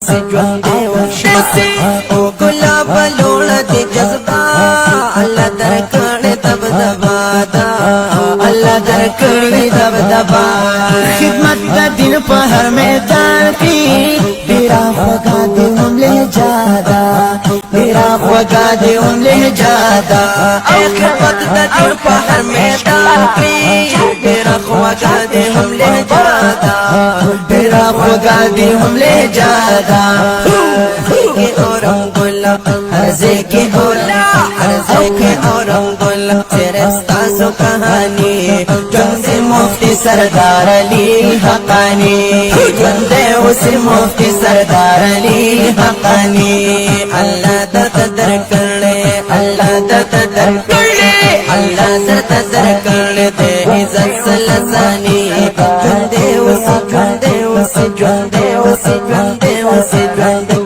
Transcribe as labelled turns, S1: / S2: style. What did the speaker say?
S1: से ژوندې وشي او ګلاب لوړ دې جذبه الله درکړې دبدبا دا الله درکړې دبدبا
S2: خدمت د دین په هر میدان کې ډیرا خوږه دې هم لهجادا ډیرا خوږه دې هم لهجادا
S1: خدمت د دین په هر میدان کې ډیرا خوږه دې هم لهجادا
S2: ډیرا خوږه دې هم لهجادا
S1: के औरम गुला हरजे के होला हरजे के औरम गुला तेरे सासो कहानी
S2: जंदे मुफ्ती सरदार अली हकानी जंदे उसे मुफ्ती सरदार अली हकानी
S1: अल्लाह दत दर करले अल्लाह दत दर करले अल्लाह दत दर करले दे इज्जत सलसानी जंदे उसे जंदे उसे जंदे उसे जंदे उसे जंदे